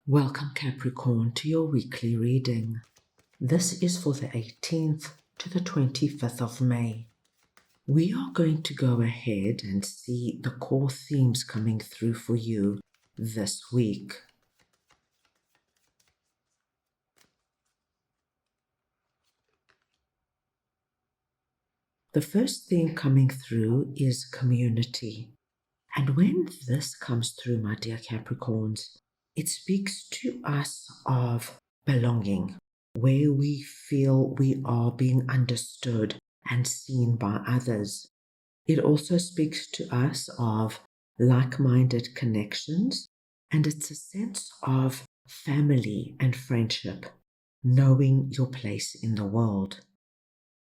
Welcome Capricorn to your weekly reading. This is for the 18th to the 25th of May. We are going to go ahead and see the core themes coming through for you this week. The first theme coming through is community. And when this comes through, my dear Capricorns, it speaks to us of belonging, where we feel we are being understood and seen by others. It also speaks to us of like-minded connections, and it's a sense of family and friendship, knowing your place in the world.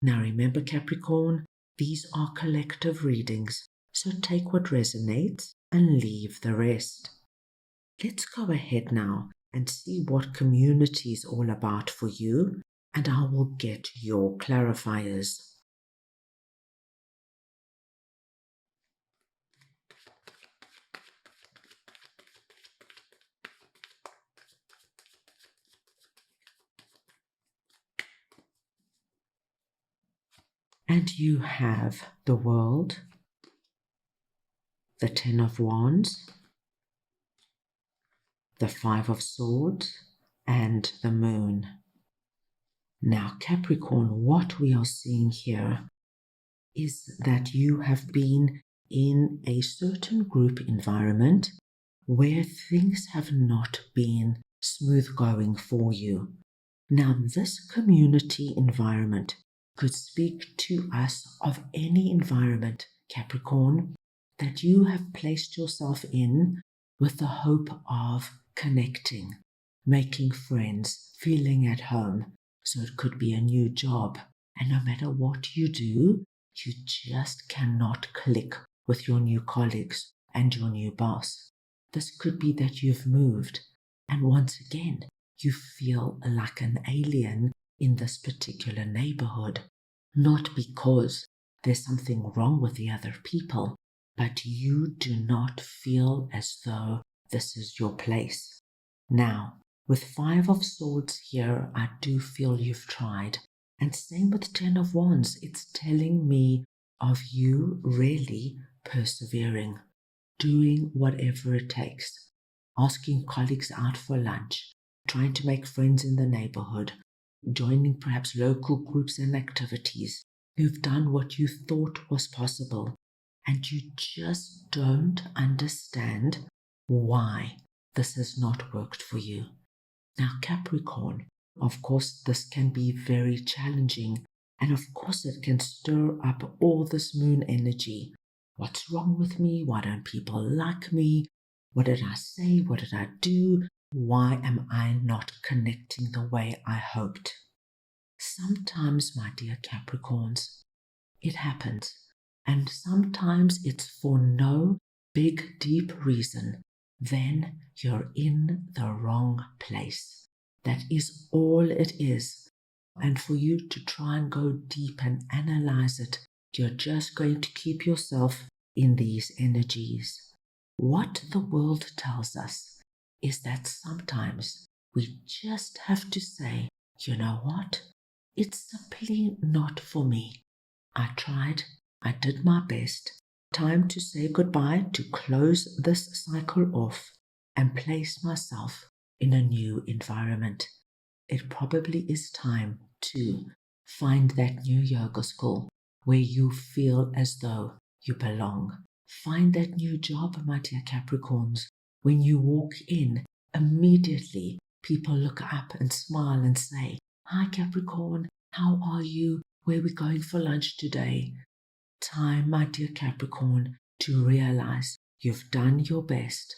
Now remember, Capricorn, these are collective readings, so take what resonates and leave the rest. Let's go ahead now and see what community is all about for you, and I will get your clarifiers. And you have the World, the Ten of Wands, the Five of Swords, and the Moon. Now, Capricorn, what we are seeing here is that you have been in a certain group environment where things have not been smooth going for you. Now, this community environment could speak to us of any environment, Capricorn, that you have placed yourself in with the hope of connecting, making friends, feeling at home. So it could be a new job, and no matter what you do, you just cannot click with your new colleagues and your new boss. This could be that you've moved, and once again, you feel like an alien in this particular neighborhood, not because there's something wrong with the other people, but you do not feel as though this is your place. Now, with Five of Swords here, I do feel you've tried. And same with Ten of Wands, it's telling me of you really persevering, doing whatever it takes, asking colleagues out for lunch, trying to make friends in the neighborhood, joining perhaps local groups and activities. You've done what you thought was possible, and you just don't understand why this has not worked for you. Now, Capricorn, of course, this can be very challenging, and of course, it can stir up all this moon energy. What's wrong with me? Why don't people like me? What did I say? What did I do? Why am I not connecting the way I hoped? Sometimes, my dear Capricorns, it happens, and sometimes it's for no big, deep reason. Then you're in the wrong place. That is all it is. And for you to try and go deep and analyze it, you're just going to keep yourself in these energies. What the world tells us is that sometimes we just have to say, you know what? It's simply not for me. I tried, I did my best. Time to say goodbye, to close this cycle off and place myself in a new environment. It probably is time to find that new yoga school where you feel as though you belong. Find that new job, my dear Capricorns. When you walk in, immediately people look up and smile and say, "Hi Capricorn, how are you? Where are we going for lunch today?" Time, my dear Capricorn, to realize you've done your best.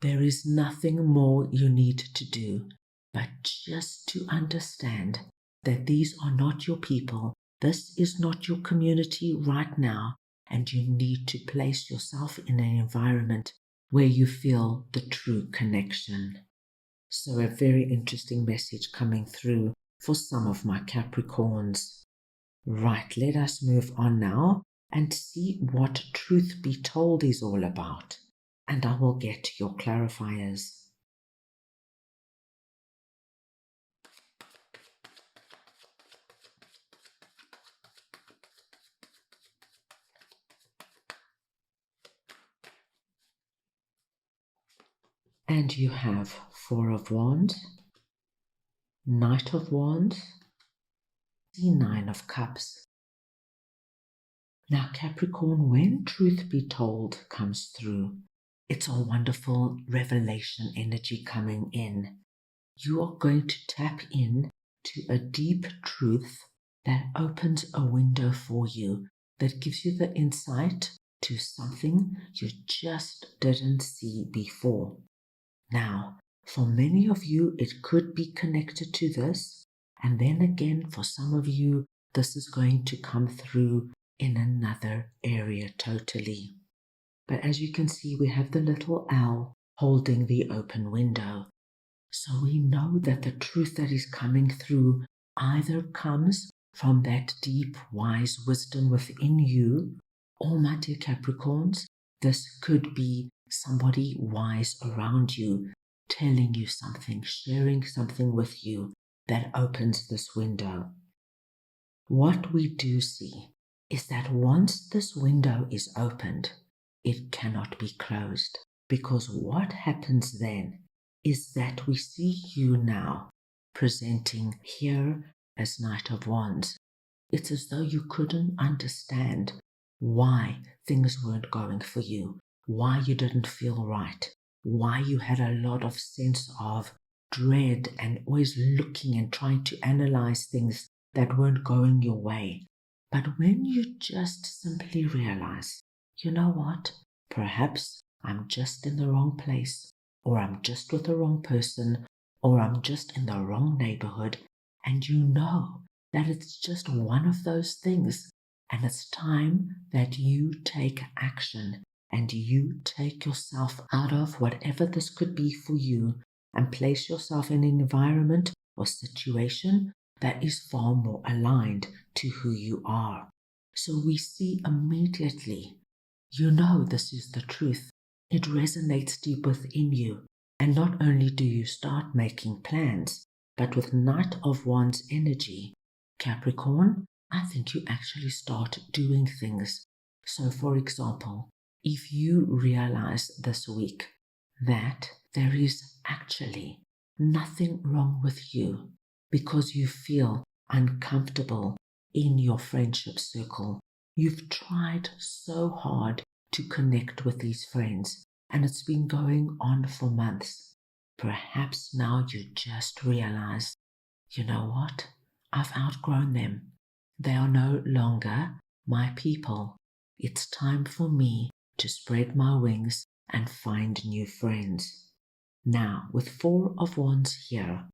There is nothing more you need to do, but just to understand that these are not your people. This is not your community right now, and you need to place yourself in an environment where you feel the true connection. So a very interesting message coming through for some of my Capricorns. Right, let us move on now and see what truth be told is all about, and I will get your clarifiers. And you have Four of Wands, Knight of Wands, the Nine of Cups. Now, Capricorn, when truth be told comes through, it's a wonderful revelation energy coming in. You are going to tap in to a deep truth that opens a window for you, that gives you the insight to something you just didn't see before. Now, for many of you, it could be connected to this, and then again, for some of you, this is going to come through in another area totally. But as you can see, we have the little owl holding the open window. So we know that the truth that is coming through either comes from that deep, wise wisdom within you, or, my dear Capricorns, this could be somebody wise around you telling you something, sharing something with you that opens this window. What we do see is that once this window is opened, it cannot be closed, because what happens then is that we see you now presenting here as Knight of Wands. It's as though you couldn't understand why things weren't going for you, why you didn't feel right, why you had a lot of sense of dread and always looking and trying to analyze things that weren't going your way. But when you just simply realize, you know what, perhaps I'm just in the wrong place, or I'm just with the wrong person, or I'm just in the wrong neighborhood, and you know that it's just one of those things, and it's time that you take action and you take yourself out of whatever this could be for you and place yourself in an environment or situation that is far more aligned to who you are. So we see immediately, you know this is the truth. It resonates deep within you. And not only do you start making plans, but with Knight of Wands energy, Capricorn, I think you actually start doing things. So for example, if you realize this week that there is actually nothing wrong with you because you feel uncomfortable in your friendship circle, you've tried so hard to connect with these friends, and it's been going on for months. Perhaps now you just realize, you know what? I've outgrown them. They are no longer my people. It's time for me to spread my wings and find new friends. Now, with Four of Wands here,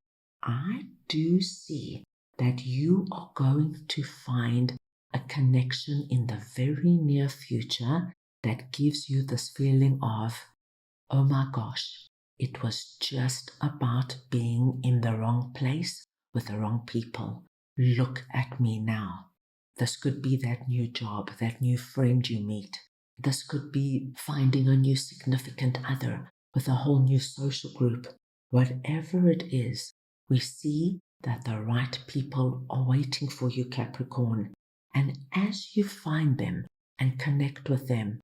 I do see that you are going to find a connection in the very near future that gives you this feeling of, oh my gosh, it was just about being in the wrong place with the wrong people. Look at me now. This could be that new job, that new friend you meet. This could be finding a new significant other with a whole new social group. Whatever it is, we see that the right people are waiting for you, Capricorn. And as you find them and connect with them,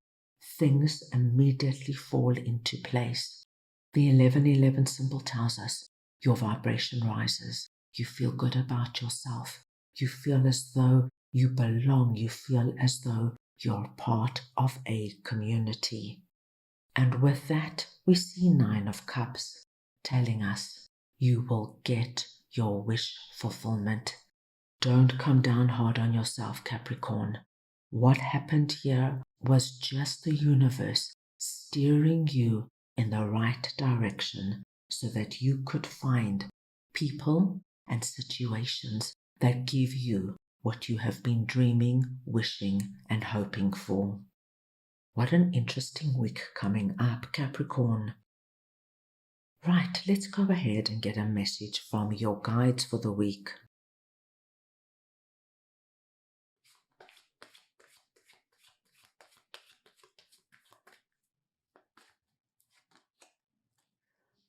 things immediately fall into place. The 1111 symbol tells us your vibration rises. You feel good about yourself. You feel as though you belong. You feel as though you're part of a community. And with that, we see Nine of Cups telling us you will get your wish fulfillment. Don't come down hard on yourself, Capricorn. What happened here was just the universe steering you in the right direction so that you could find people and situations that give you what you have been dreaming, wishing, and hoping for. What an interesting week coming up, Capricorn. Right, let's go ahead and get a message from your guides for the week.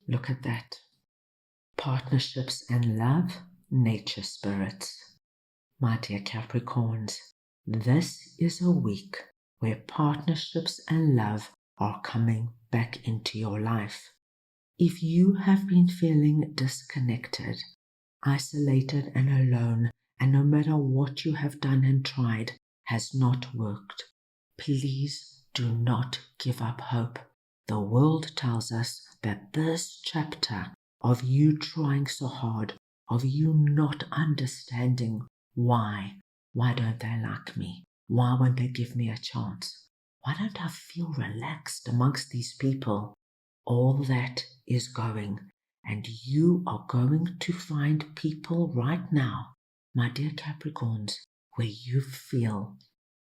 Look at that. Partnerships and love, nature spirits. My dear Capricorns, this is a week where partnerships and love are coming back into your life. If you have been feeling disconnected, isolated and alone, and no matter what you have done and tried has not worked, please do not give up hope. The world tells us that this chapter of you trying so hard, of you not understanding why don't they like me? Why won't they give me a chance? Why don't I feel relaxed amongst these people? All that is going, and you are going to find people right now, my dear Capricorns, where you feel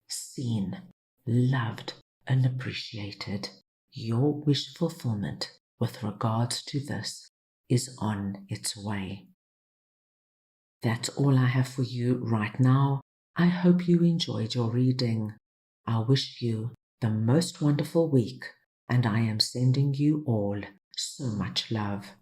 seen, loved, and appreciated. Your wish fulfillment with regards to this is on its way. That's all I have for you right now. I hope you enjoyed your reading. I wish you the most wonderful week, and I am sending you all so much love.